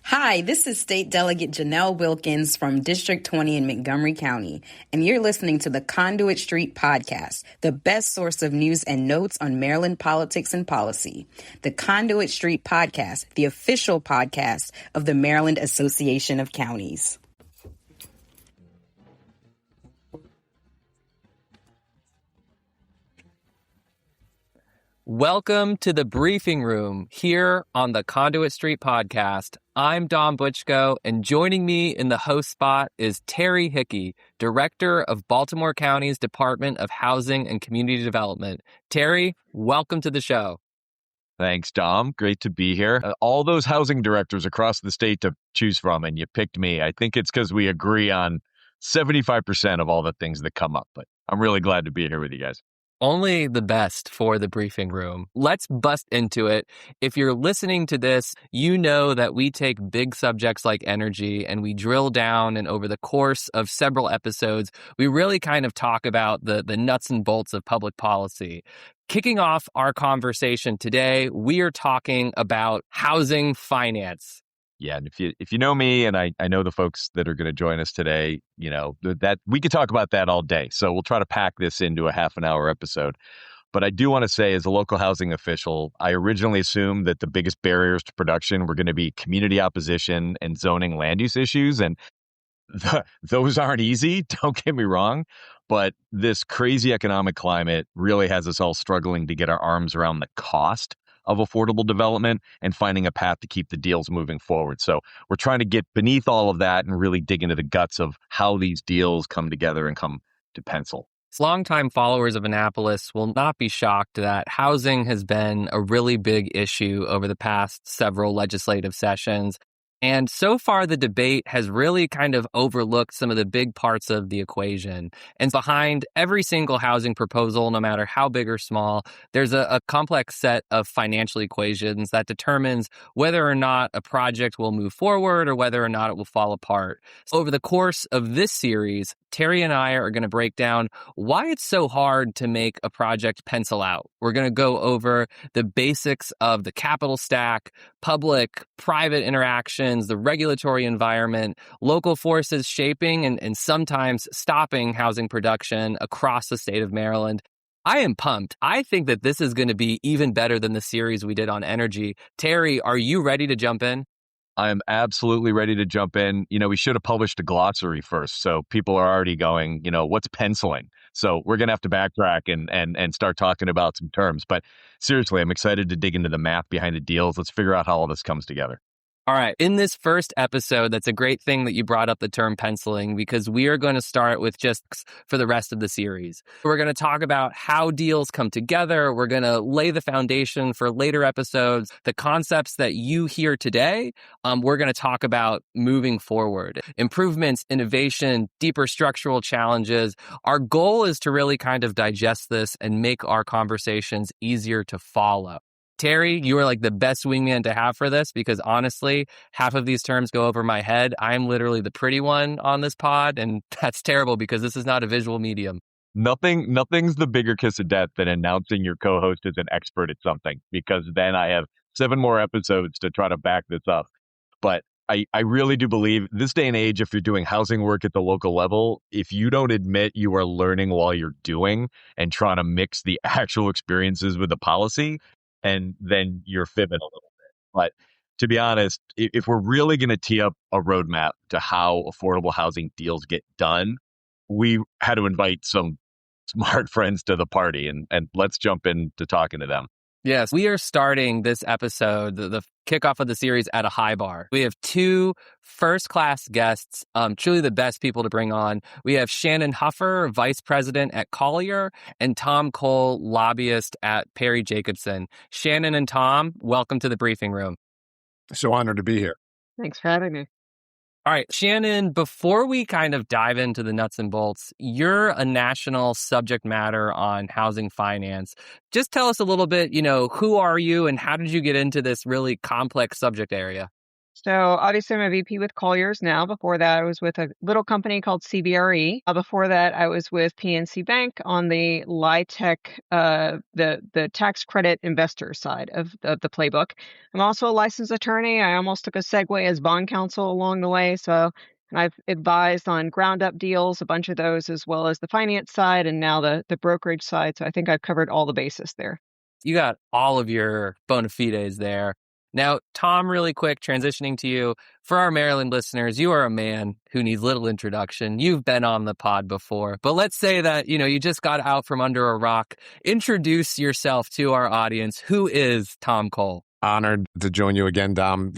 Hi, this is State Delegate Janelle Wilkins from District 20 in Montgomery County, and you're listening to the Conduit Street Podcast, the best source of news and notes on Maryland politics and policy. The Conduit Street Podcast, the official podcast of the Maryland Association of Counties. Welcome to the briefing room here on the Conduit Street Podcast. I'm Butchko, and joining me in the host spot is Terry Hickey, Director of Baltimore County's Department of Housing and Community Development. Terry, welcome to the show. Thanks, Dom. Great to be here. All those housing directors across the state to choose from, and you picked me. I think it's because we agree on 75% of all the things that come up, but I'm really glad to be here with you guys. Only the best for the briefing room. Let's bust into it. If you're listening to this, you know that we take big subjects like energy and we drill down, and over the course of several episodes, we really kind of talk about the nuts and bolts of public policy. Kicking off our conversation today, we are talking about housing finance. Yeah, and if you know me, and I know the folks that are going to join us today, you know, that we could talk about that all day. So we'll try to pack this into a half an hour episode. But I do want to say, as a local housing official, I originally assumed that the biggest barriers to production were going to be community opposition and zoning land use issues. And those aren't easy, don't get me wrong. But this crazy economic climate really has us all struggling to get our arms around the cost of affordable development and finding a path to keep the deals moving forward. So we're trying to get beneath all of that and really dig into the guts of how these deals come together and come to pencil. Longtime followers of Annapolis will not be shocked that housing has been a really big issue over the past several legislative sessions. And so far, the debate has really kind of overlooked some of the big parts of the equation. And behind every single housing proposal, no matter how big or small, there's a complex set of financial equations that determines whether or not a project will move forward or whether or not it will fall apart. So over the course of this series, Terry and I are going to break down why it's so hard to make a project pencil out. We're going to go over the basics of the capital stack, public-private interactions, the regulatory environment, local forces shaping and sometimes stopping housing production across the state of Maryland. I am pumped. I think that this is going to be even better than the series we did on energy. Terry, are you ready to jump in? I'm absolutely ready to jump in. You know, we should have published a glossary first. So people are already going, you know, what's penciling? So we're going to have to backtrack and start talking about some terms. But seriously, I'm excited to dig into the math behind the deals. Let's figure out how all this comes together. All right. In this first episode, that's a great thing that you brought up the term penciling, because we are going to start with just for the rest of the series. We're going to talk about how deals come together. We're going to lay the foundation for later episodes. The concepts that you hear today, we're going to talk about moving forward. Improvements, innovation, deeper structural challenges. Our goal is to really kind of digest this and make our conversations easier to follow. Terry, you are like the best wingman to have for this, because honestly, half of these terms go over my head. I'm literally the pretty one on this pod, and that's terrible because this is not a visual medium. Nothing's the bigger kiss of death than announcing your co-host as an expert at something, because then I have 7 more episodes to try to back this up. But I really do believe this day and age, if you're doing housing work at the local level, if you don't admit you are learning while you're doing and trying to mix the actual experiences with the policy, and then you're fibbing a little bit. But to be honest, if we're really going to tee up a roadmap to how affordable housing deals get done, we had to invite some smart friends to the party, and let's jump into talking to them. Yes, we are starting this episode, the kickoff of the series, at a high bar. We have 2 first-class guests, truly the best people to bring on. We have Shannon Huffer, Vice President at Collier, and Tom Cole, lobbyist at Perry Jacobson. Shannon and Tom, welcome to the briefing room. So honored to be here. Thanks for having me. All right, Shannon, before we kind of dive into the nuts and bolts, you're a national subject matter on housing finance. Just tell us a little bit, you know, who are you and how did you get into this really complex subject area? So obviously I'm a VP with Colliers now. Before that, I was with a little company called CBRE. Before that, I was with PNC Bank on the LIHTC, the tax credit investor side of the playbook. I'm also a licensed attorney. I almost took a segue as bond counsel along the way. So I've advised on ground up deals, a bunch of those, as well as the finance side and now the brokerage side. So I think I've covered all the bases there. You got all of your bona fides there. Now, Tom, really quick, transitioning to you. For our Maryland listeners, you are a man who needs little introduction. You've been on the pod before, but let's say that, you just got out from under a rock. Introduce yourself to our audience. Who is Tom Cole? Honored to join you again, Dom.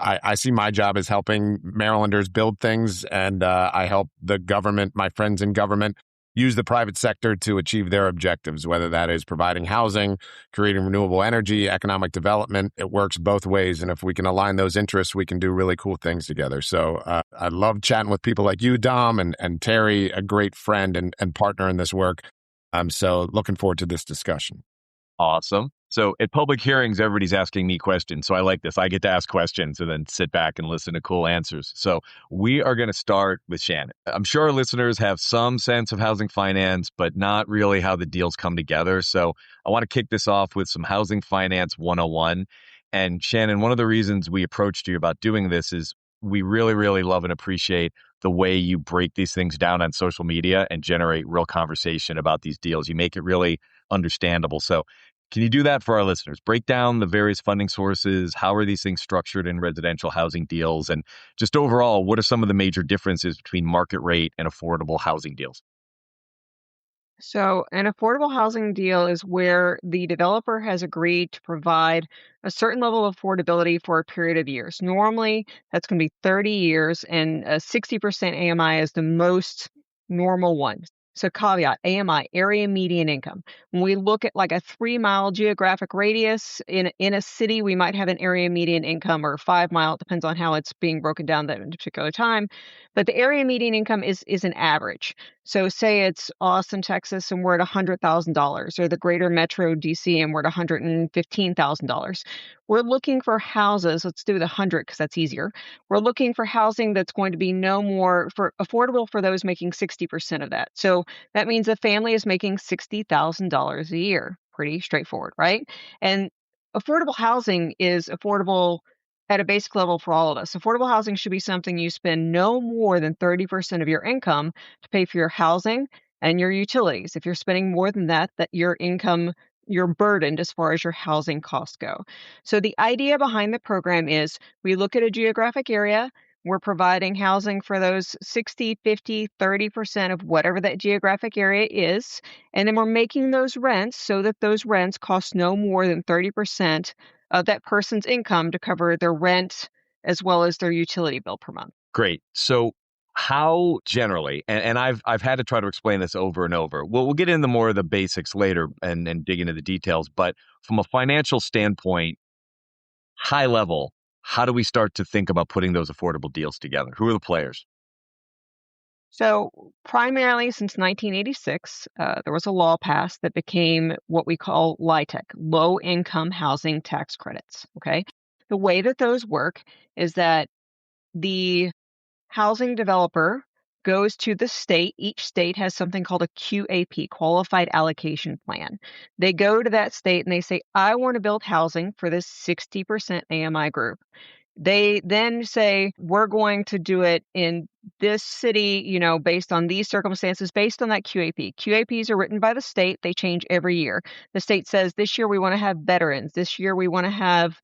I see my job as helping Marylanders build things, and I help the government, my friends in government, use the private sector to achieve their objectives, whether that is providing housing, creating renewable energy, economic development. It works both ways. And if we can align those interests, we can do really cool things together. So I love chatting with people like you, Dom, and Terry, a great friend and partner in this work. So looking forward to this discussion. Awesome. So at public hearings, everybody's asking me questions. So I like this. I get to ask questions and then sit back and listen to cool answers. So we are going to start with Shannon. I'm sure our listeners have some sense of housing finance, but not really how the deals come together. So I want to kick this off with some housing finance 101. And Shannon, one of the reasons we approached you about doing this is we really, really love and appreciate the way you break these things down on social media and generate real conversation about these deals. You make it really understandable. So can you do that for our listeners? Break down the various funding sources. How are these things structured in residential housing deals? And just overall, what are some of the major differences between market rate and affordable housing deals? So an affordable housing deal is where the developer has agreed to provide a certain level of affordability for a period of years. Normally, that's going to be 30 years, and a 60% AMI is the most normal one. So caveat, AMI, area median income. When we look at like a 3-mile geographic radius in a city, we might have an area median income, or 5-mile, it depends on how it's being broken down at a particular time. But the area median income is an average. So say it's Austin, Texas, and we're at $100,000, or the greater metro DC and we're at $115,000. We're looking for houses. Let's do the 100 because that's easier. We're looking for housing that's going to be no more affordable for those making 60% of that. So that means a family is making $60,000 a year. Pretty straightforward, right? And affordable housing is affordable at a basic level for all of us. Affordable housing should be something you spend no more than 30% of your income to pay for your housing and your utilities. If you're spending more than that your income, you're burdened as far as your housing costs go. So the idea behind the program is we look at a geographic area. We're providing housing for those 60, 50, 30% of whatever that geographic area is. And then we're making those rents so that those rents cost no more than 30% of that person's income to cover their rent as well as their utility bill per month. Great. So how generally, and I've had to try to explain this over and over. We'll get into more of the basics later and dig into the details. But from a financial standpoint, high level, how do we start to think about putting those affordable deals together? Who are the players? So primarily since 1986, there was a law passed that became what we call LIHTC, low income housing tax credits. Okay. The way that those work is that the housing developer goes to the state. Each state has something called a QAP, Qualified Allocation Plan. They go to that state and they say, I want to build housing for this 60% AMI group. They then say, we're going to do it in this city, based on these circumstances, based on that QAP. QAPs are written by the state. They change every year. The state says, this year we want to have veterans. This year we want to have,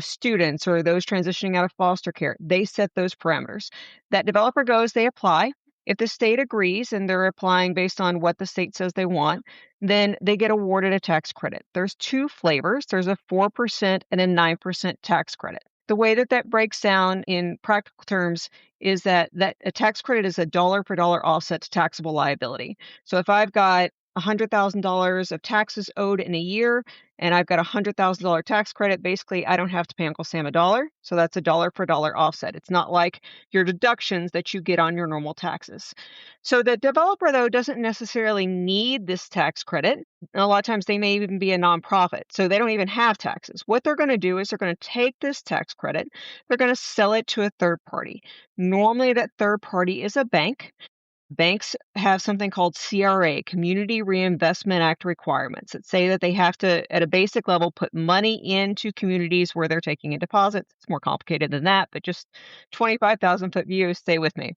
students or those transitioning out of foster care. They set those parameters. That developer goes, they apply. If the state agrees and they're applying based on what the state says they want, then they get awarded a tax credit. There's 2 flavors. There's a 4% and a 9% tax credit. The way that breaks down in practical terms is that a tax credit is a dollar for dollar offset to taxable liability. So if I've got $100,000 of taxes owed in a year, and I've got a $100,000 tax credit, basically I don't have to pay Uncle Sam a dollar. So that's a dollar for dollar offset. It's not like your deductions that you get on your normal taxes. So the developer, though, doesn't necessarily need this tax credit. A lot of times they may even be a nonprofit, so they don't even have taxes. What they're going to do is they're going to take this tax credit, they're going to sell it to a third party. Normally that third party is a bank. Banks have something called CRA, Community Reinvestment Act requirements that say that they have to, at a basic level, put money into communities where they're taking in deposits. It's more complicated than that, but just 25,000-foot view, stay with me.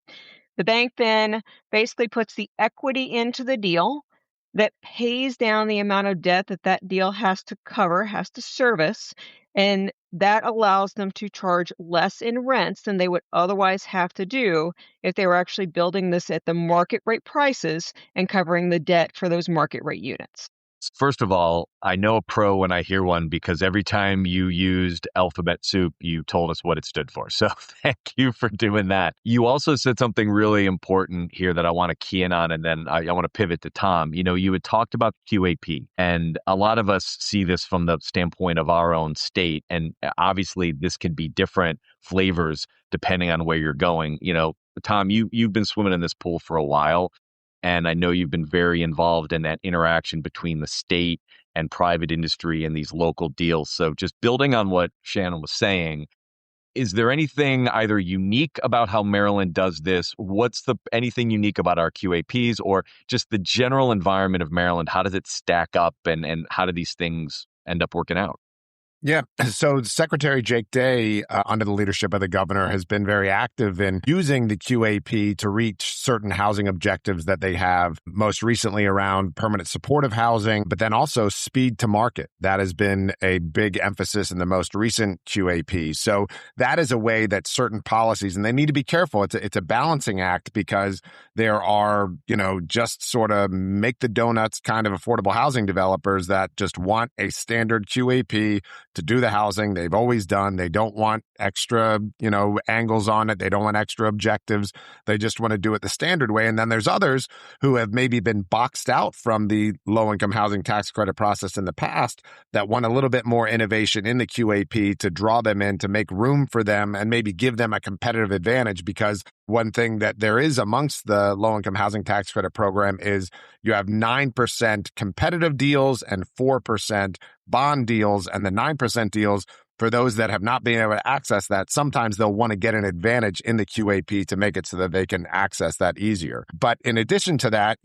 The bank then basically puts the equity into the deal that pays down the amount of debt that that deal has to cover, has to service, and that allows them to charge less in rents than they would otherwise have to do if they were actually building this at the market rate prices and covering the debt for those market rate units. First of all, I know a pro when I hear one because every time you used alphabet soup, you told us what it stood for. So thank you for doing that. You also said something really important here that I want to key in on, and then I want to pivot to Tom. You had talked about QAP, and a lot of us see this from the standpoint of our own state. And obviously, this can be different flavors depending on where you're going. Tom, you've been swimming in this pool for a while. And I know you've been very involved in that interaction between the state and private industry and these local deals. So just building on what Shannon was saying, is there anything either unique about how Maryland does this? Anything unique about our QAPs or just the general environment of Maryland? How does it stack up and how do these things end up working out? Yeah. So Secretary Jake Day, under the leadership of the governor, has been very active in using the QAP to reach certain housing objectives that they have, most recently around permanent supportive housing, but then also speed to market. That has been a big emphasis in the most recent QAP. So that is a way that certain policies, and they need to be careful. It's a balancing act because there are, just sort of make the donuts kind of affordable housing developers that just want a standard QAP to do the housing they've always done. They don't want extra, angles on it. They don't want extra objectives. They just want to do it the standard way. And then there's others who have maybe been boxed out from the low-income housing tax credit process in the past that want a little bit more innovation in the QAP to draw them in, to make room for them and maybe give them a competitive advantage. Because one thing that there is amongst the low-income housing tax credit program is you have 9% competitive deals and 4% bond deals, and the 9% deals, for those that have not been able to access that, sometimes they'll want to get an advantage in the QAP to make it so that they can access that easier. But in addition to that,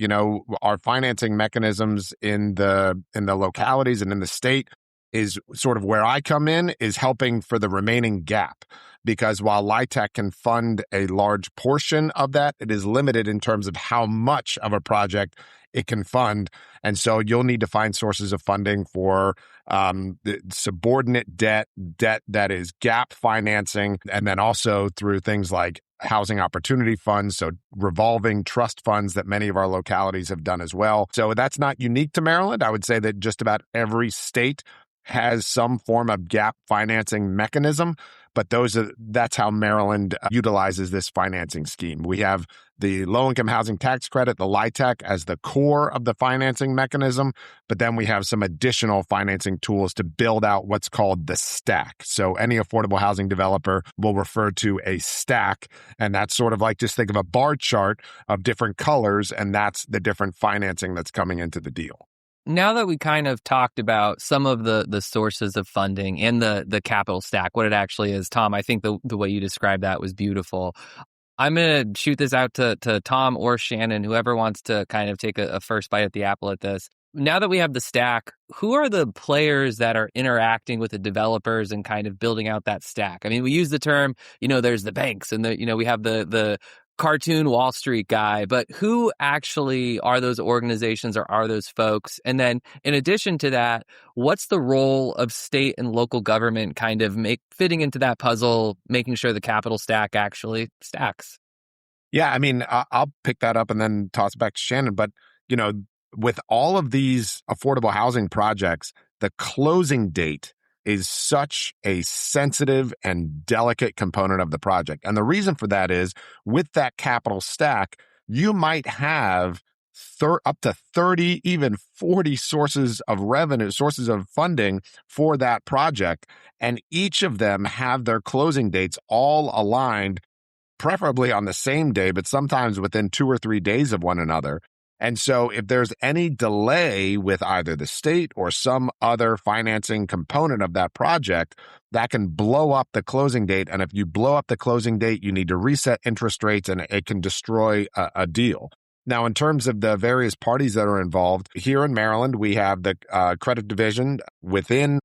our financing mechanisms in the localities and in the state is sort of where I come in, is helping for the remaining gap. Because while LIHTC can fund a large portion of that, it is limited in terms of how much of a project it can fund. And so you'll need to find sources of funding for the subordinate debt that is gap financing, and then also through things like housing opportunity funds, so revolving trust funds that many of our localities have done as well. So that's not unique to Maryland. I would say that just about every state has some form of gap financing mechanism, but that's how Maryland utilizes this financing scheme. We have the low-income housing tax credit, the LIHTC, as the core of the financing mechanism, but then we have some additional financing tools to build out what's called the stack. So any affordable housing developer will refer to a stack, and that's sort of like, just think of a bar chart of different colors, and that's the different financing that's coming into the deal. Now that we kind of talked about some of the sources of funding and the capital stack, what it actually is, Tom, I think the way you described that was beautiful. I'm going to shoot this out to Tom or Shannon, whoever wants to kind of take a first bite at the apple at this. Now that we have the stack, who are the players that are interacting with the developers and kind of building out that stack? I mean, we use the term, there's the banks and we have the cartoon Wall Street guy, but who actually are those organizations or are those folks? And then in addition to that, what's the role of state and local government kind of fitting into that puzzle, making sure the capital stack actually stacks? Yeah, I mean, I'll pick that up and then toss it back to Shannon. But, with all of these affordable housing projects, the closing date is such a sensitive and delicate component of the project. And the reason for that is, with that capital stack, you might have up to 30, even 40 sources of revenue, sources of funding for that project. And each of them have their closing dates all aligned, preferably on the same day, but sometimes within 2 or 3 days of one another. And so if there's any delay with either the state or some other financing component of that project, that can blow up the closing date. And if you blow up the closing date, you need to reset interest rates and it can destroy a deal. Now, in terms of the various parties that are involved, here in Maryland, we have the credit division within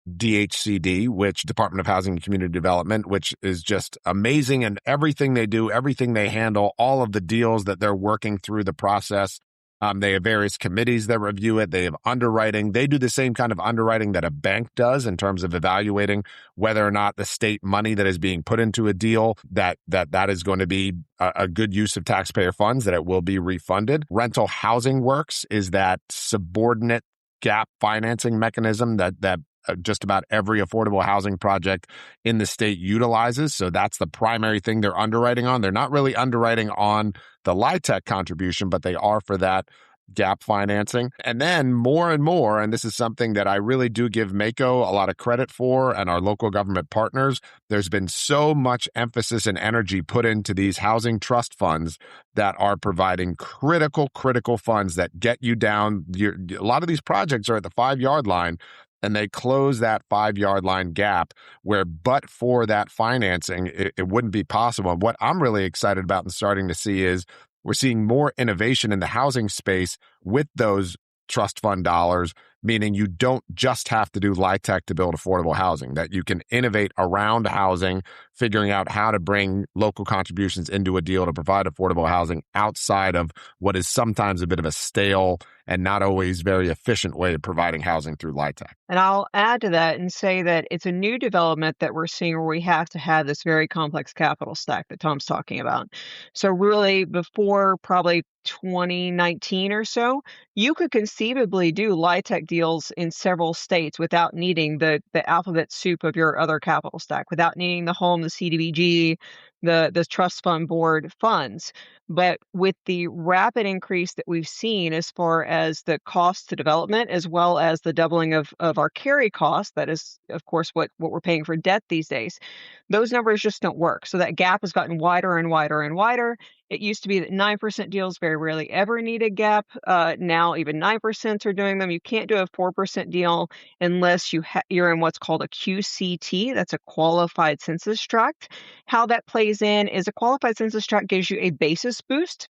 DHCD, which Department of Housing and Community Development, which is just amazing. And everything they do, everything they handle, all of the deals that they're working through the process. They have various committees that review it. They have underwriting. They do the same kind of underwriting that a bank does in terms of evaluating whether or not the state money that is being put into a deal, that is going to be a good use of taxpayer funds, that it will be refunded. Rental Housing Works is that subordinate gap financing mechanism that just about every affordable housing project in the state utilizes. So that's the primary thing they're underwriting on. They're not really underwriting on the LIHTC contribution, but they are for that gap financing. And then more and more, and this is something that I really do give MACO a lot of credit for and our local government partners, there's been so much emphasis and energy put into these housing trust funds that are providing critical funds that get you down. A lot of these projects are at the 5-yard line, and they close that 5-yard line gap where, but for that financing, it wouldn't be possible. And what I'm really excited about and starting to see is we're seeing more innovation in the housing space with those trust fund dollars, meaning you don't just have to do LIHTC to build affordable housing, that you can innovate around housing, figuring out how to bring local contributions into a deal to provide affordable housing outside of what is sometimes a bit of a stale and not always very efficient way of providing housing through LIHTC. And I'll add to that and say that it's a new development that we're seeing where we have to have this very complex capital stack that Tom's talking about. So really, before probably 2019 or so, you could conceivably do LIHTC deals in several states without needing the alphabet soup of your other capital stack, without needing the home, the CDBG, the trust fund board funds. But with the rapid increase that we've seen as far as the cost to development, as well as the doubling of our carry cost, that is, of course, what we're paying for debt these days, those numbers just don't work. So that gap has gotten wider and wider and wider. It used to be that 9% deals very rarely ever need a gap. Now even 9% are doing them. You can't do a 4% deal unless you're in what's called a QCT. That's a qualified census tract. How that plays in is a qualified census tract gives you a basis boost.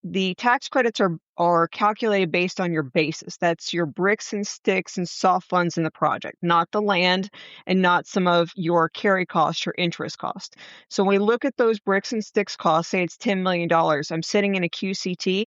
The tax credits are calculated based on your basis. That's your bricks and sticks and soft funds in the project, not the land and not some of your carry costs or interest cost. So when we look at those bricks and sticks costs, say it's $10 million, I'm sitting in a QCT,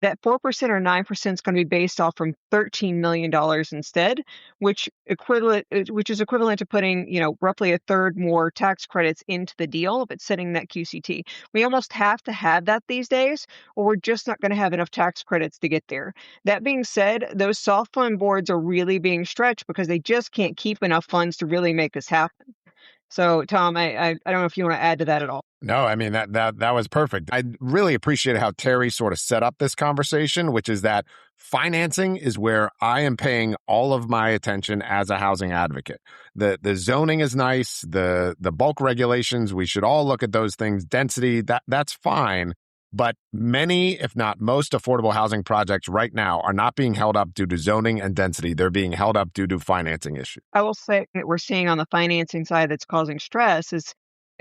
that 4% or 9% is going to be based off from $13 million instead, which is equivalent to putting, roughly a third more tax credits into the deal if it's sitting in that QCT. We almost have to have that these days, or we're just not going to have enough tax credits to get there. That being said, those soft fund boards are really being stretched because they just can't keep enough funds to really make this happen. So, Tom, I don't know if you want to add to that at all. No, I mean, that was perfect. I really appreciate how Terry sort of set up this conversation, which is that financing is where I am paying all of my attention as a housing advocate. The zoning is nice, the bulk regulations, we should all look at those things. Density, that's fine. But many, if not most, affordable housing projects right now are not being held up due to zoning and density. They're being held up due to financing issues. I will say that we're seeing on the financing side that's causing stress is,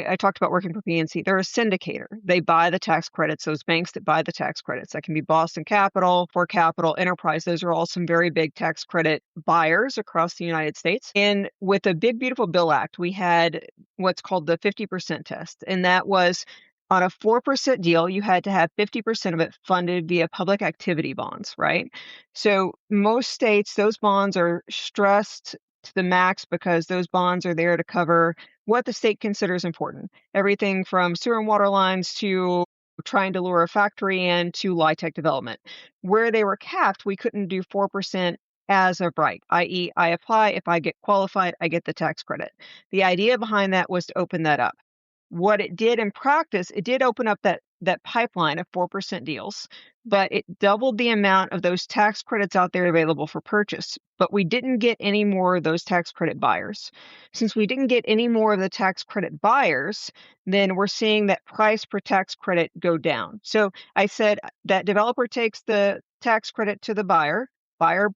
I talked about working for PNC. They're a syndicator. They buy the tax credits, those banks that buy the tax credits. That can be Boston Capital, For Capital, Enterprise. Those are all some very big tax credit buyers across the United States. And with the Big Beautiful Bill Act, we had what's called the 50% test. And that was on a 4% deal, you had to have 50% of it funded via public activity bonds, right? So most states, those bonds are stressed to the max because those bonds are there to cover what the state considers important. Everything from sewer and water lines to trying to lure a factory in to LIHTC development. Where they were capped, we couldn't do 4% as of right, i.e. I apply, if I get qualified, I get the tax credit. The idea behind that was to open that up. What it did in practice, it did open up that that pipeline of 4% deals, but it doubled the amount of those tax credits out there available for purchase. But we didn't get any more of those tax credit buyers. Since we didn't get any more of the tax credit buyers, then we're seeing that price per tax credit go down. So I said that developer takes the tax credit to the buyer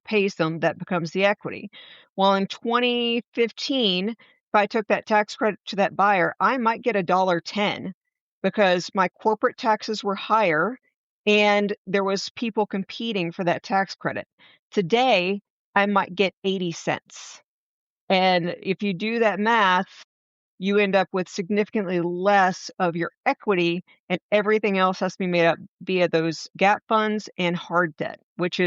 pays them, that becomes the equity. Well, in 2015, if I took that tax credit to that buyer, I might get $1.10 because my corporate taxes were higher and there was people competing for that tax credit. Today, I might get 80 cents. And if you do that math, you end up with significantly less of your equity, and everything else has to be made up via those gap funds and hard debt, which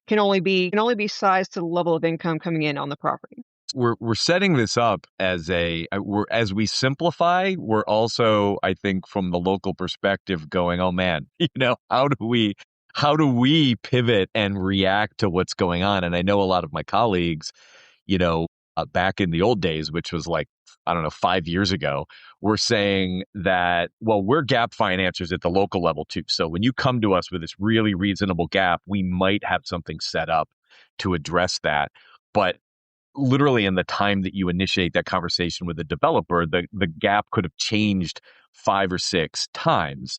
can only be sized to the level of income coming in on the property. We're setting this up as as we simplify, we're also, I think, from the local perspective going, oh man, how do we pivot and react to what's going on? And I know a lot of my colleagues, back in the old days, which was like, I don't know, 5 years ago, we're saying that, well, we're gap financiers at the local level too. So when you come to us with this really reasonable gap, we might have something set up to address that. But literally in the time that you initiate that conversation with the developer, the gap could have changed 5 or 6 times.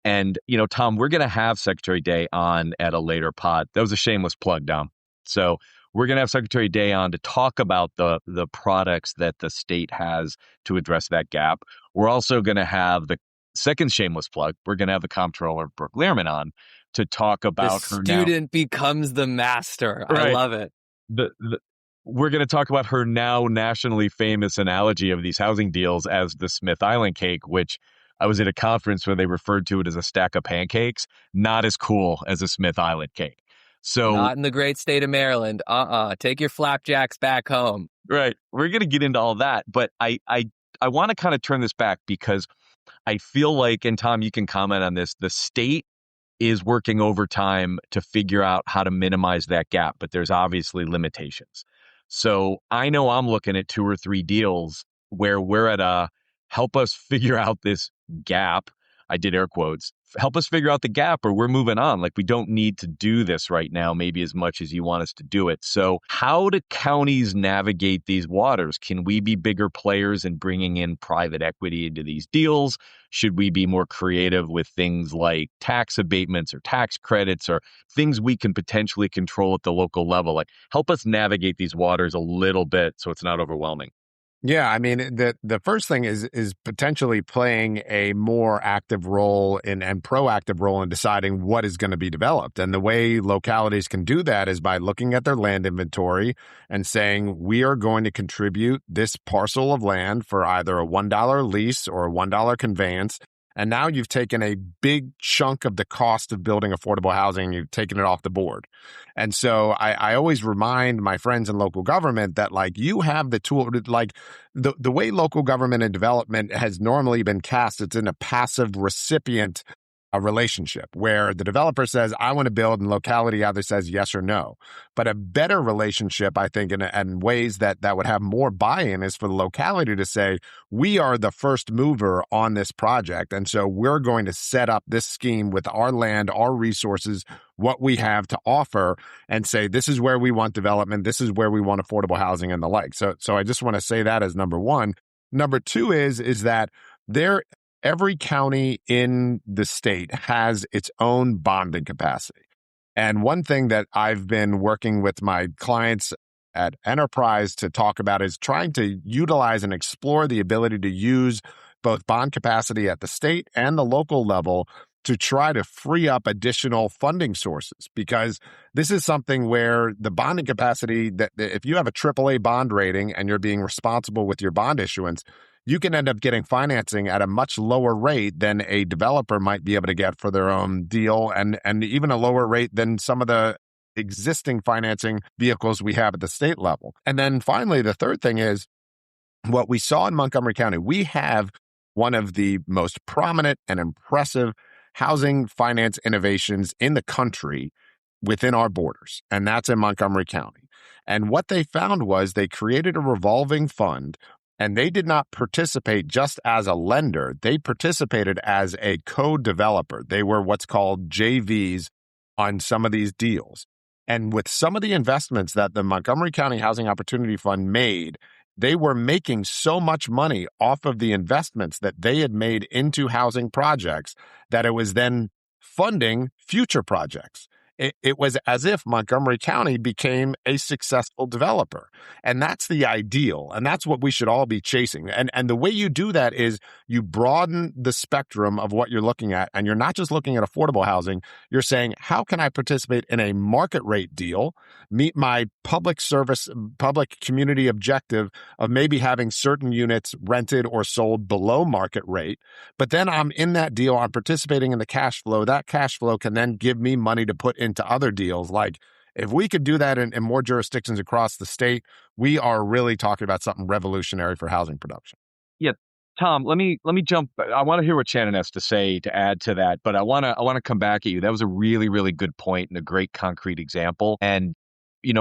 And, Tom, we're going to have Secretary Day on at a later pod. That was a shameless plug, Dom. So we're going to have Secretary Day on to talk about the products that the state has to address that gap. We're also going to have the second shameless plug. We're going to have the comptroller, Brooke Lehrman, on to talk about the student becomes the master. Right. I love it. We're going to talk about her now nationally famous analogy of these housing deals as the Smith Island cake, which I was at a conference where they referred to it as a stack of pancakes. Not as cool as a Smith Island cake. So not in the great state of Maryland. Take your flapjacks back home. Right. We're going to get into all that. But I want to kind of turn this back because I feel like, and Tom, you can comment on this, the state is working overtime to figure out how to minimize that gap, but there's obviously limitations. So I know I'm looking at 2 or 3 deals where we're at a help us figure out this gap. I did air quotes. Help us figure out the gap or we're moving on. Like we don't need to do this right now, maybe as much as you want us to do it. So how do counties navigate these waters? Can we be bigger players in bringing in private equity into these deals? Should we be more creative with things like tax abatements or tax credits or things we can potentially control at the local level? Like help us navigate these waters a little bit so it's not overwhelming. Yeah, I mean, the first thing is potentially playing a more active role and proactive role in deciding what is going to be developed. And the way localities can do that is by looking at their land inventory and saying, we are going to contribute this parcel of land for either a $1 lease or a $1 conveyance. And now you've taken a big chunk of the cost of building affordable housing and you've taken it off the board. And so I always remind my friends in local government that like you have the tool, like the way local government and development has normally been cast, it's in a passive recipient relationship where the developer says, I want to build, and locality either says yes or no. But a better relationship, I think, and ways that would have more buy-in is for the locality to say, we are the first mover on this project. And so we're going to set up this scheme with our land, our resources, what we have to offer, and say, this is where we want development. This is where we want affordable housing and the like. So I just want to say that as number one. Number two is that every county in the state has its own bonding capacity. And one thing that I've been working with my clients at Enterprise to talk about is trying to utilize and explore the ability to use both bond capacity at the state and the local level to try to free up additional funding sources, because this is something where the bonding capacity, that if you have a AAA bond rating and you're being responsible with your bond issuance, you can end up getting financing at a much lower rate than a developer might be able to get for their own deal, and even a lower rate than some of the existing financing vehicles we have at the state level. And then finally, the third thing is what we saw in Montgomery County. We have one of the most prominent and impressive housing finance innovations in the country within our borders, and that's in Montgomery County. And what they found was they created a revolving fund And they did not participate just as a lender. They participated as a co-developer. They were what's called JVs on some of these deals. And with some of the investments that the Montgomery County Housing Opportunity Fund made, they were making so much money off of the investments that they had made into housing projects that it was then funding future projects. It was as if Montgomery County became a successful developer. And that's the ideal. And that's what we should all be chasing. And the way you do that is you broaden the spectrum of what you're looking at. And you're not just looking at affordable housing. You're saying, how can I participate in a market rate deal, meet my public service, public community objective of maybe having certain units rented or sold below market rate. But then I'm in that deal. I'm participating in the cash flow. That cash flow can then give me money to put into other deals. Like, if we could do that in more jurisdictions across the state, we are really talking about something revolutionary for housing production. Yeah, Tom, let me jump. I want to hear what Shannon has to say to add to that, but I want to come back at you. That was a really, really good point and a great concrete example. And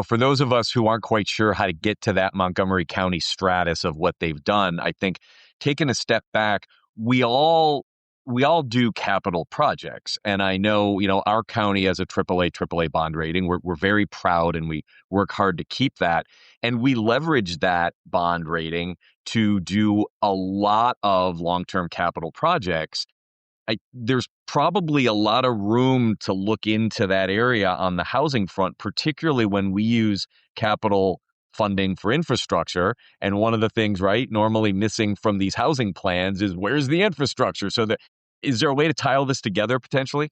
for those of us who aren't quite sure how to get to that Montgomery County stratus of what they've done, I think taking a step back, we all do capital projects. And I know, our county has a AAA bond rating. We're very proud and we work hard to keep that. And we leverage that bond rating to do a lot of long-term capital projects. There's probably a lot of room to look into that area on the housing front, particularly when we use capital funding for infrastructure. And one of the things, right, normally missing from these housing plans is where's the infrastructure? So is there a way to tie all this together potentially?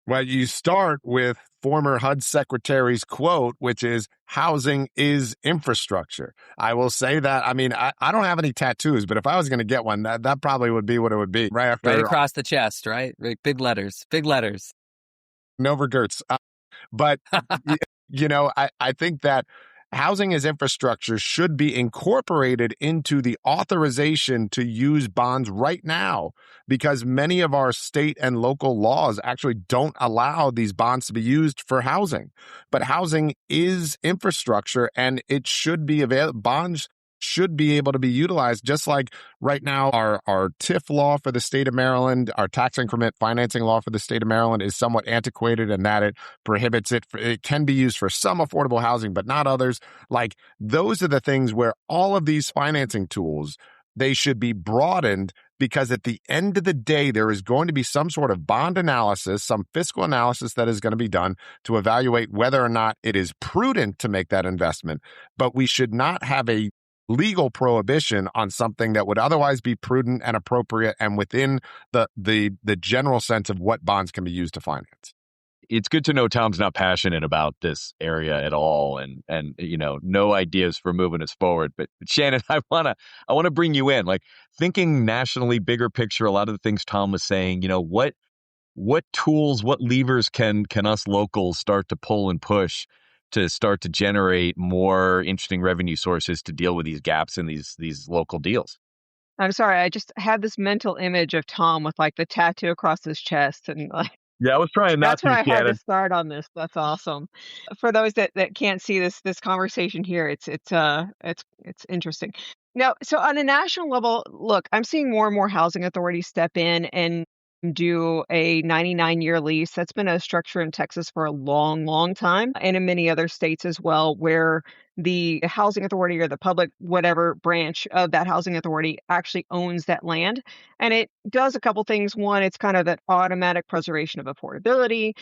Well, you start with former HUD secretary's quote, which is housing is infrastructure. I will say that. I mean, I don't have any tattoos, but if I was going to get one, that probably would be what it would be. Right across the chest, right? Big letters. No regrets. But, I think that housing as infrastructure should be incorporated into the authorization to use bonds right now, because many of our state and local laws actually don't allow these bonds to be used for housing. But housing is infrastructure and it should be available. Bonds should be able to be utilized, just like right now our TIF law for the state of Maryland, our tax increment financing law for the state of Maryland is somewhat antiquated in that it prohibits it. It can be used for some affordable housing, but not others. Like, those are the things where all of these financing tools, they should be broadened, because at the end of the day, there is going to be some sort of bond analysis, some fiscal analysis that is going to be done to evaluate whether or not it is prudent to make that investment. But we should not have a legal prohibition on something that would otherwise be prudent and appropriate and within the general sense of what bonds can be used to finance. It's good to know Tom's not passionate about this area at all, and no ideas for moving us forward. But Shannon, I wanna bring you in, like, thinking nationally, bigger picture. A lot of the things Tom was saying, what tools, what levers can us locals start to pull and push to start to generate more interesting revenue sources to deal with these gaps in these local deals? I'm sorry, I just had this mental image of Tom with like the tattoo across his chest, and Yeah, I was trying not that's to, what I had to Shannon. start on this. That's awesome. For those that can't see this conversation here, it's interesting. Now, so on a national level, look, I'm seeing more and more housing authorities step in and do a 99-year lease. That's been a structure in Texas for a long, long time, and in many other states as well, where the housing authority or the public, whatever branch of that housing authority actually owns that land. And it does a couple things. One, it's kind of that automatic preservation of affordability.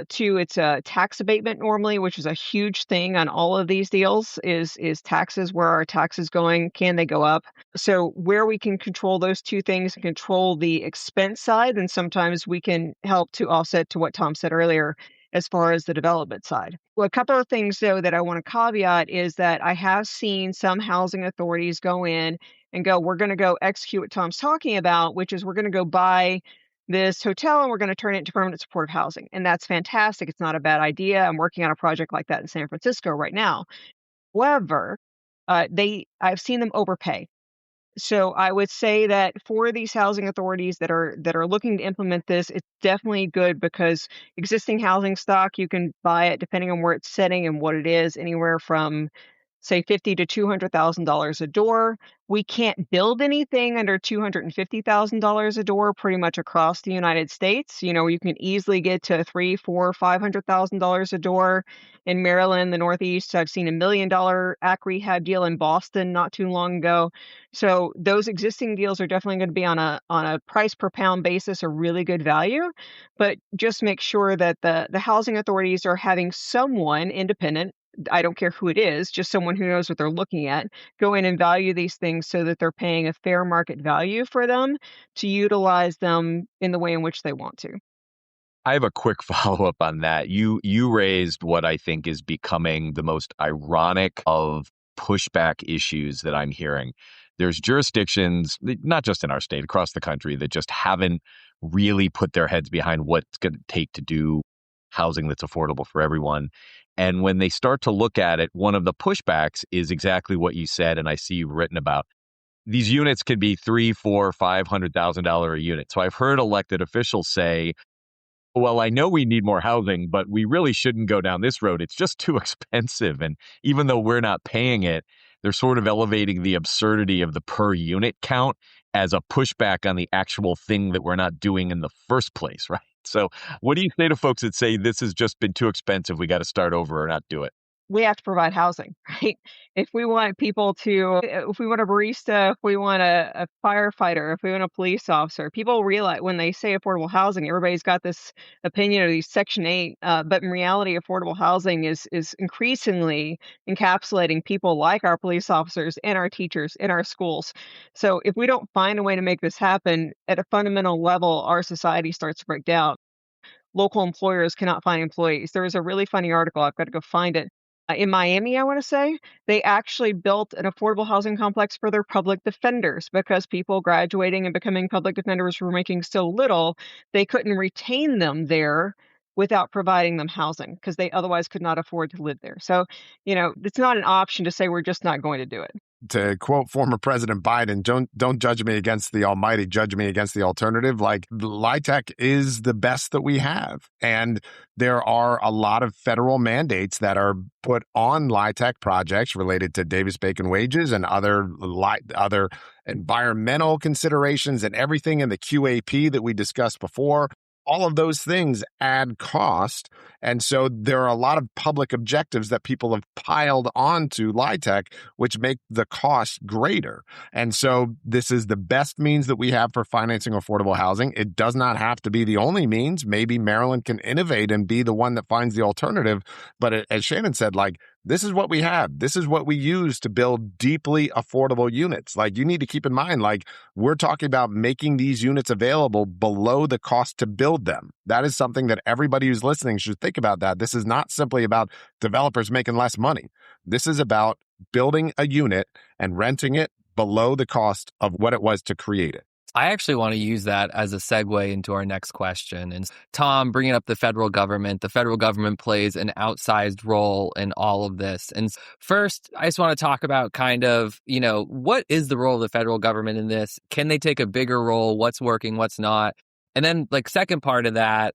Two, it's a tax abatement normally, which is a huge thing on all of these deals, is taxes. Where are taxes going? Can they go up? So where we can control those two things and control the expense side, then sometimes we can help to offset to what Tom said earlier as far as the development side. Well, a couple of things, though, that I want to caveat is that I have seen some housing authorities go in and go, we're going to go execute what Tom's talking about, which is we're going to go buy this hotel and we're going to turn it into permanent supportive housing. And that's fantastic. It's not a bad idea. I'm working on a project like that in San Francisco right now. However, I've seen them overpay. So I would say that for these housing authorities that are looking to implement this, it's definitely good, because existing housing stock, you can buy it depending on where it's sitting and what it is, anywhere from say $50,000 to $200,000 a door. We can't build anything under $250,000 a door pretty much across the United States. You can easily get to $300,000, $400,000, $500,000 a door in Maryland, the Northeast. I've seen $1 million AC rehab deal in Boston not too long ago. So those existing deals are definitely going to be on a price per pound basis, a really good value. But just make sure that the housing authorities are having someone independent, I don't care who it is, just someone who knows what they're looking at, go in and value these things so that they're paying a fair market value for them to utilize them in the way in which they want to. I have a quick follow-up on that. You raised what I think is becoming the most ironic of pushback issues that I'm hearing. There's jurisdictions, not just in our state, across the country, that just haven't really put their heads behind what it's going to take to do housing that's affordable for everyone. And when they start to look at it, one of the pushbacks is exactly what you said, and I see you've written about. These units can be $300,000, $400,000, $500,000 a unit. So I've heard elected officials say, well, I know we need more housing, but we really shouldn't go down this road. It's just too expensive. And even though we're not paying it, they're sort of elevating the absurdity of the per unit count as a pushback on the actual thing that we're not doing in the first place, right? So what do you say to folks that say this has just been too expensive, we got to start over or not do it? We have to provide housing, right? If we want if we want a barista, if we want a firefighter, if we want a police officer, people realize when they say affordable housing, everybody's got this opinion of these Section 8, but in reality, affordable housing is increasingly encapsulating people like our police officers and our teachers in our schools. So if we don't find a way to make this happen at a fundamental level, our society starts to break down. Local employers cannot find employees. There was a really funny article, I've got to go find it, in Miami, I want to say, they actually built an affordable housing complex for their public defenders because people graduating and becoming public defenders were making so little, they couldn't retain them there without providing them housing because they otherwise could not afford to live there. So, it's not an option to say we're just not going to do it. To quote former President Biden, don't judge me against the almighty, judge me against the alternative. Like, LIHTC is the best that we have. And there are a lot of federal mandates that are put on LIHTC projects related to Davis-Bacon wages and other environmental considerations and everything in the QAP that we discussed before. All of those things add cost. And so there are a lot of public objectives that people have piled onto LIHTC, which make the cost greater. And so this is the best means that we have for financing affordable housing. It does not have to be the only means. Maybe Maryland can innovate and be the one that finds the alternative. But as Shannon said, this is what we have. This is what we use to build deeply affordable units. You need to keep in mind, we're talking about making these units available below the cost to build them. That is something that everybody who's listening should think about that. This is not simply about developers making less money. This is about building a unit and renting it below the cost of what it was to create it. I actually want to use that as a segue into our next question. And Tom, bringing up the federal government plays an outsized role in all of this. And first, I just want to talk about what is the role of the federal government in this? Can they take a bigger role? What's working? What's not? And then second part of that,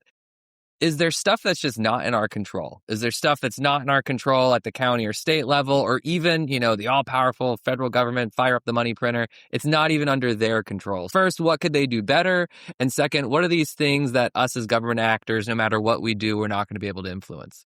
is there stuff that's just not in our control? Is there stuff that's not in our control at the county or state level, or even, the all-powerful federal government, fire up the money printer? It's not even under their control. First, what could they do better? And second, what are these things that us as government actors, no matter what we do, we're not going to be able to influence?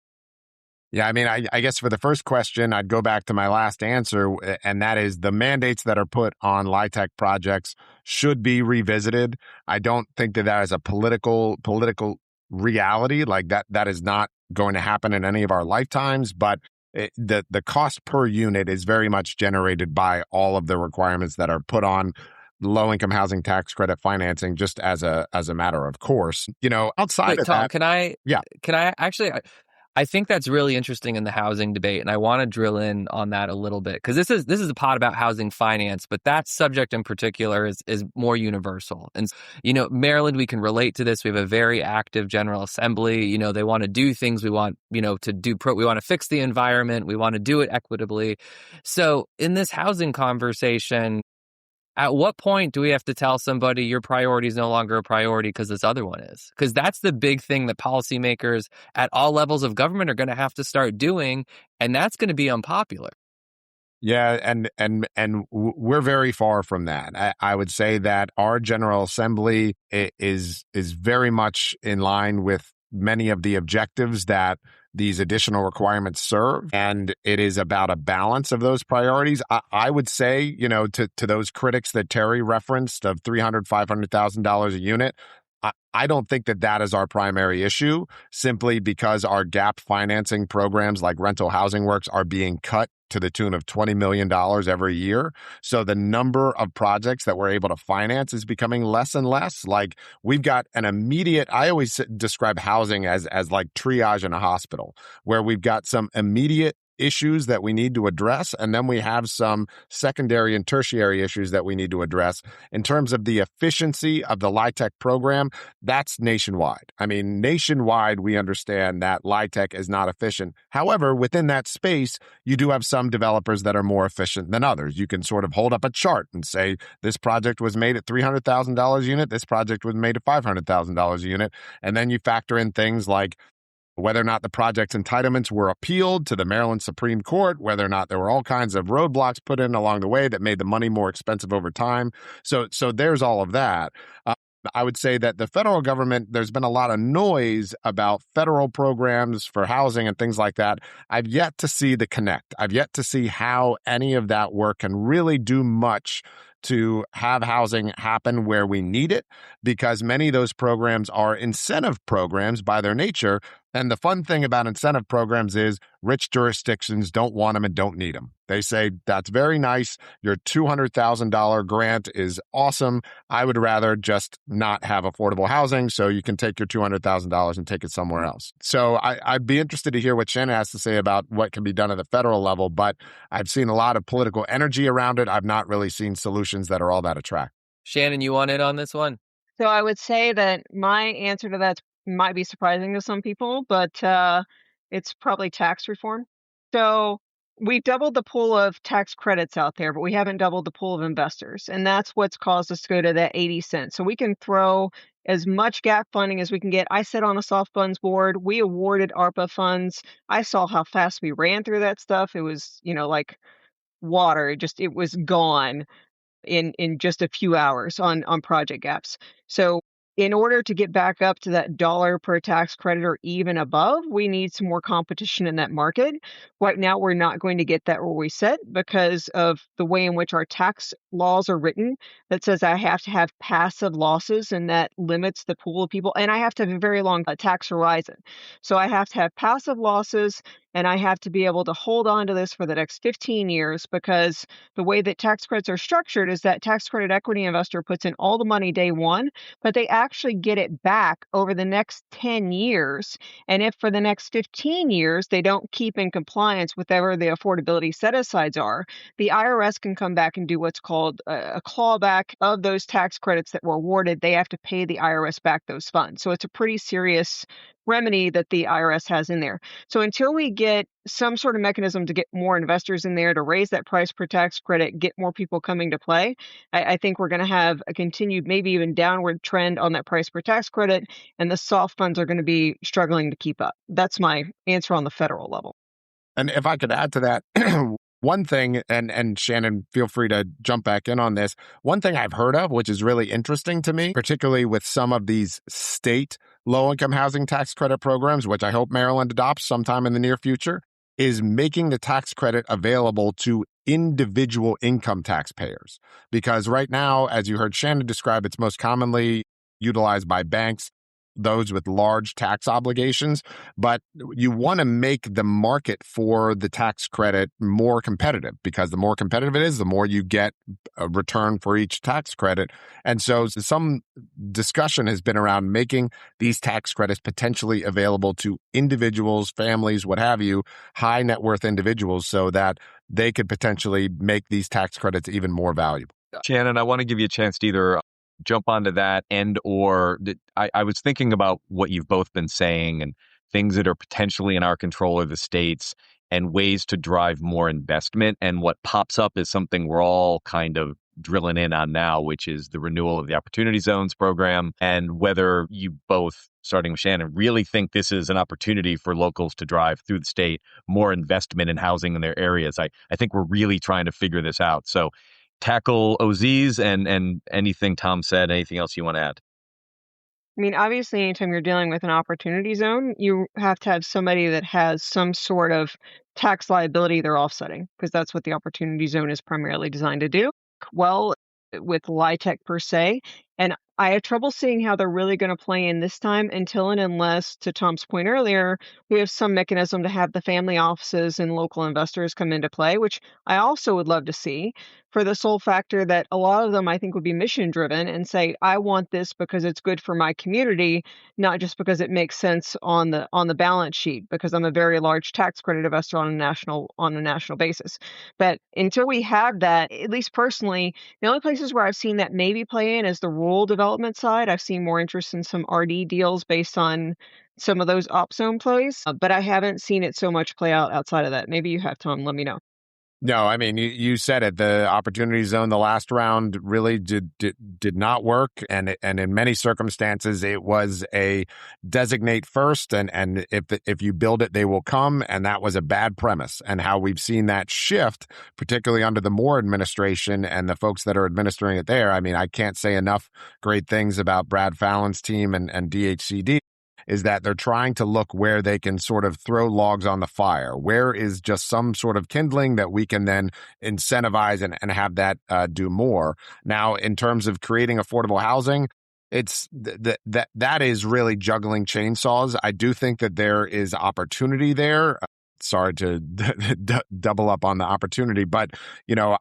Yeah, I guess for the first question, I'd go back to my last answer, and that is the mandates that are put on LIHTC projects should be revisited. I don't think that is a political reality. That is not going to happen in any of our lifetimes, but the cost per unit is very much generated by all of the requirements that are put on low-income housing tax credit financing, just as a matter of course. Outside of Tom, that, can I actually? I think that's really interesting in the housing debate, and I want to drill in on that a little bit, because this is a pod about housing finance, but that subject in particular is more universal. And Maryland, we can relate to this. We have a very active General Assembly. They want to do things. We want to do. We want to fix the environment. We want to do it equitably. So in this housing conversation, at what point do we have to tell somebody your priority is no longer a priority because this other one is? Because that's the big thing that policymakers at all levels of government are going to have to start doing, and that's going to be unpopular. Yeah, we're very far from that. I would say that our General Assembly is very much in line with many of the objectives that these additional requirements serve, and it is about a balance of those priorities. I would say, to those critics that Terry referenced of $300,000-$500,000 a unit. I don't think that is our primary issue, simply because our gap financing programs like Rental Housing Works are being cut to the tune of $20 million every year. So the number of projects that we're able to finance is becoming less and less. Like, we've got an immediate, I always describe housing as like triage in a hospital, where we've got some immediate issues that we need to address, and then we have some secondary and tertiary issues that we need to address. In terms of the efficiency of the LIHTC program, that's nationwide. I mean, nationwide, we understand that LIHTC is not efficient. However, within that space, you do have some developers that are more efficient than others. You can sort of hold up a chart and say, this project was made at $300,000 a unit, this project was made at $500,000 a unit, and then you factor in things like whether or not the project's entitlements were appealed to the Maryland Supreme Court, whether or not there were all kinds of roadblocks put in along the way that made the money more expensive over time. So there's all of that. I would say that the federal government, there's been a lot of noise about federal programs for housing and things like that. I've yet to see the connect. I've yet to see how any of that work can really do much to have housing happen where we need it, because many of those programs are incentive programs by their nature. And the fun thing about incentive programs is rich jurisdictions don't want them and don't need them. They say, that's very nice. Your $200,000 grant is awesome. I would rather just not have affordable housing, so you can take your $200,000 and take it somewhere else. So I'd be interested to hear what Shannon has to say about what can be done at the federal level, but I've seen a lot of political energy around it. I've not really seen solutions that are all that attractive. Shannon, you want in on this one? So I would say that my answer to that might be surprising to some people, but it's probably tax reform. So we've doubled the pool of tax credits out there, but we haven't doubled the pool of investors. And that's what's caused us to go to that 80 cents. So we can throw as much gap funding as we can get. I sit on a soft funds board. We awarded ARPA funds. I saw how fast we ran through that stuff. It was, like water. It was gone in just a few hours on project gaps. So in order to get back up to that dollar per tax credit or even above, we need some more competition in that market. Right now, we're not going to get that where we sit because of the way in which our tax laws are written that says I have to have passive losses, and that limits the pool of people. And I have to have a very long tax horizon. So I have to have passive losses, and I have to be able to hold on to this for the next 15 years, because the way that tax credits are structured is that tax credit equity investor puts in all the money day one, but they actually get it back over the next 10 years. And if for the next 15 years they don't keep in compliance with whatever the affordability set-asides are, the IRS can come back and do what's called a clawback of those tax credits that were awarded. They have to pay the IRS back those funds. So it's a pretty serious remedy that the IRS has in there. So until we get some sort of mechanism to get more investors in there to raise that price per tax credit, get more people coming to play, I think we're going to have a continued, maybe even downward trend on that price per tax credit, and the soft funds are going to be struggling to keep up. That's my answer on the federal level. And if I could add to that, one thing, and Shannon, feel free to jump back in on this. One thing I've heard of, which is really interesting to me, particularly with some of these state low-income housing tax credit programs, which I hope Maryland adopts sometime in the near future, is making the tax credit available to individual income taxpayers. Because right now, as you heard Shannon describe, it's most commonly utilized by banks, those with large tax obligations, but you want to make the market for the tax credit more competitive, because the more competitive it is, the more you get a return for each tax credit. And so some discussion has been around making these tax credits potentially available to individuals, families, what have you, high net worth individuals, so that they could potentially make these tax credits even more valuable. Shannon, I want to give you a chance to either jump onto that I was thinking about what you've both been saying and things that are potentially in our control of the states and ways to drive more investment. And what pops up is something we're all kind of drilling in on now, which is the renewal of the Opportunity Zones program, and whether you both, starting with Shannon, really think this is an opportunity for locals to drive through the state, more investment in housing in their areas. I think we're really trying to figure this out. So tackle OZs and anything Tom said, anything else you want to add? I mean, obviously, anytime you're dealing with an opportunity zone, you have to have somebody that has some sort of tax liability they're offsetting, because that's what the opportunity zone is primarily designed to do. Well, with LIHTC per se, and I have trouble seeing how they're really going to play in this time until and unless, to Tom's point earlier, we have some mechanism to have the family offices and local investors come into play, which I also would love to see, for the sole factor that a lot of them I think would be mission driven and say, I want this because it's good for my community, not just because it makes sense on the balance sheet, because I'm a very large tax credit investor on a national basis. But until we have that, at least personally, the only places where I've seen that maybe play in is the rural development side. I've seen more interest in some RD deals based on some of those op zone plays, but I haven't seen it so much play out outside of that. Maybe you have, Tom. Let me know. No, I mean, you said it. The opportunity zone, the last round really did not work. And in many circumstances, it was a designate first. And if you build it, they will come. And that was a bad premise. And how we've seen that shift, particularly under the Moore administration and the folks that are administering it there. I mean, I can't say enough great things about Brad Fallon's team and DHCD. Is that they're trying to look where they can sort of throw logs on the fire. Where is just some sort of kindling that we can then incentivize and have that do more. Now, in terms of creating affordable housing, it's that is really juggling chainsaws. I do think that there is opportunity there. Sorry to double up on the opportunity, but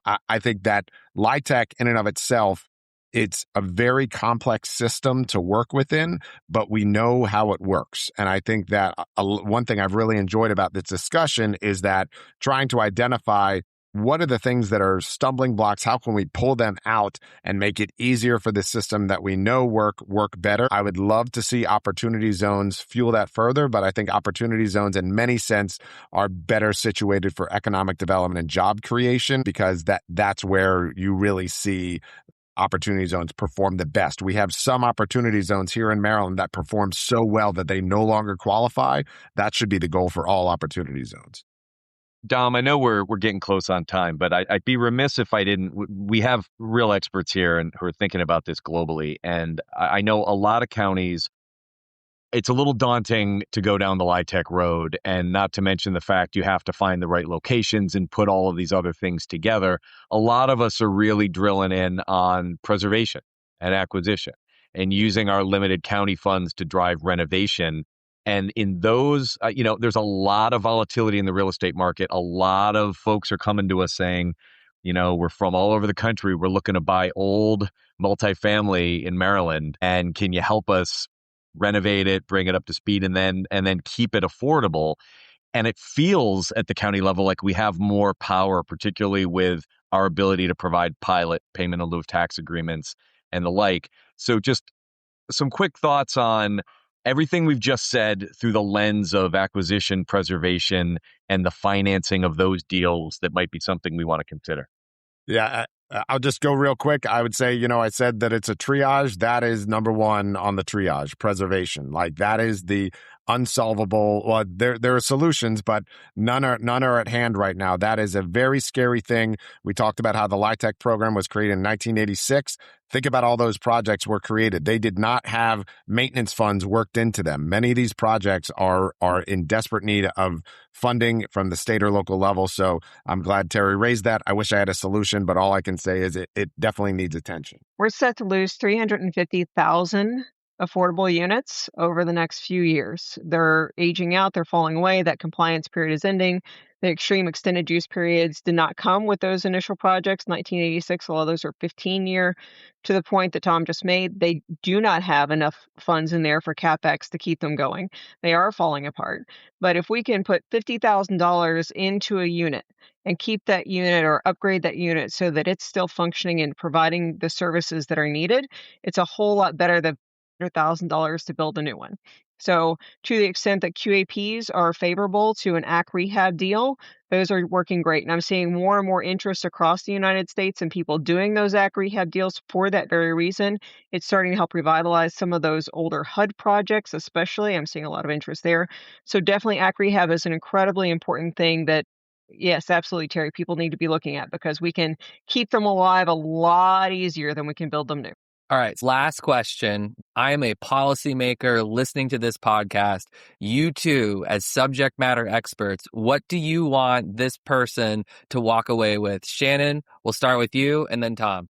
I think that LIHTC in and of itself, it's a very complex system to work within, but we know how it works. And I think that one thing I've really enjoyed about this discussion is that trying to identify what are the things that are stumbling blocks, how can we pull them out and make it easier for the system that we know work better. I would love to see opportunity zones fuel that further, but I think opportunity zones in many sense are better situated for economic development and job creation, because that's where you really see opportunity zones perform the best. We have some opportunity zones here in Maryland that perform so well that they no longer qualify. That should be the goal for all opportunity zones. Dom, I know we're getting close on time, but I'd be remiss if I didn't. We have real experts here and who are thinking about this globally. And I know a lot of counties, it's a little daunting to go down the LIHTC road, and not to mention the fact you have to find the right locations and put all of these other things together. A lot of us are really drilling in on preservation and acquisition and using our limited county funds to drive renovation. And in those, there's a lot of volatility in the real estate market. A lot of folks are coming to us saying, we're from all over the country. We're looking to buy old multifamily in Maryland. And can you help us renovate it, bring it up to speed, and then keep it affordable? And it feels at the county level like we have more power, particularly with our ability to provide pilot payment in lieu of tax agreements and the like. So just some quick thoughts on everything we've just said through the lens of acquisition, preservation, and the financing of those deals that might be something we want to consider. Yeah, I'll just go real quick. I would say, I said that it's a triage. That is number one on the triage, preservation. Like that is the unsolvable. Well, there are solutions, but none are at hand right now. That is a very scary thing. We talked about how the LIHTC program was created in 1986. Think about all those projects were created. They did not have maintenance funds worked into them. Many of these projects are in desperate need of funding from the state or local level. So I'm glad Terry raised that. I wish I had a solution, but all I can say is it definitely needs attention. We're set to lose 350,000 affordable units over the next few years. They're aging out, they're falling away, that compliance period is ending. The extreme extended use periods did not come with those initial projects, 1986, a lot of those are 15-year. To the point that Tom just made, they do not have enough funds in there for CapEx to keep them going. They are falling apart. But if we can put $50,000 into a unit and keep that unit or upgrade that unit so that it's still functioning and providing the services that are needed, it's a whole lot better than $100,000 to build a new one. So to the extent that QAPs are favorable to an AC rehab deal, those are working great. And I'm seeing more and more interest across the United States in people doing those AC rehab deals for that very reason. It's starting to help revitalize some of those older HUD projects, especially. I'm seeing a lot of interest there. So definitely AC rehab is an incredibly important thing that, yes, absolutely, Terry, people need to be looking at because we can keep them alive a lot easier than we can build them new. All right, last question. I am a policymaker listening to this podcast. You two, as subject matter experts, what do you want this person to walk away with? Shannon, we'll start with you and then Tom.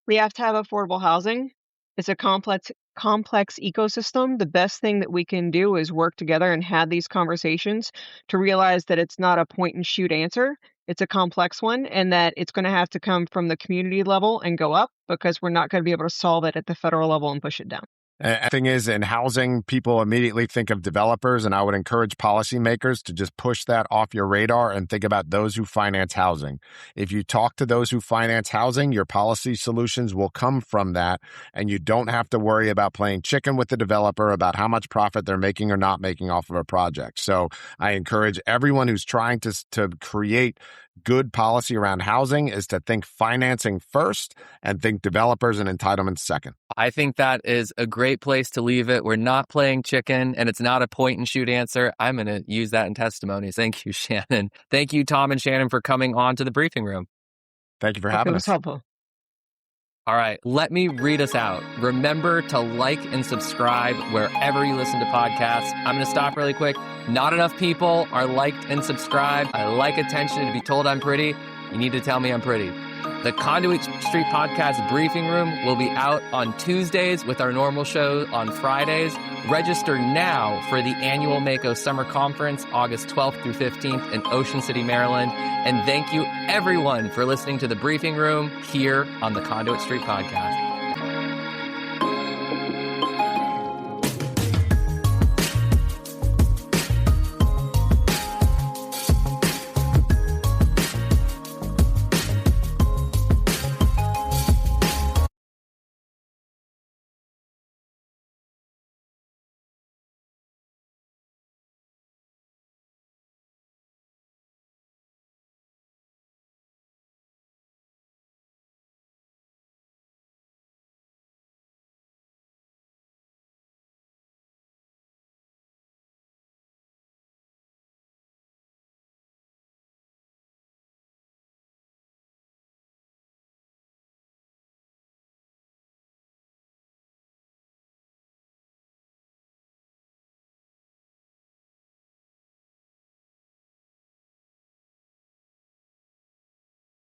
We have to have affordable housing. It's a complex ecosystem. The best thing that we can do is work together and have these conversations to realize that it's not a point and shoot answer. It's a complex one, and that it's going to have to come from the community level and go up because we're not going to be able to solve it at the federal level and push it down. The thing is, in housing, people immediately think of developers, and I would encourage policymakers to just push that off your radar and think about those who finance housing. If you talk to those who finance housing, your policy solutions will come from that, and you don't have to worry about playing chicken with the developer about how much profit they're making or not making off of a project. So I encourage everyone who's trying to create good policy around housing is to think financing first and think developers and entitlements second. I think that is a great place to leave it. We're not playing chicken, and it's not a point and shoot answer. I'm going to use that in testimonies. Thank you, Shannon. Thank you, Tom and Shannon, for coming on to the briefing room. Thank you for having us. It was helpful. All right, let me read us out. Remember to like and subscribe wherever you listen to podcasts. I'm going to stop really quick. Not enough people are liked and subscribed. I like attention. To be told I'm pretty, you need to tell me I'm pretty. The Conduit Street Podcast Briefing Room will be out on Tuesdays with our normal show on Fridays. Register now for the annual Mako Summer Conference, August 12th through 15th in Ocean City, Maryland. And thank you, everyone, for listening to the Briefing Room here on the Conduit Street Podcast.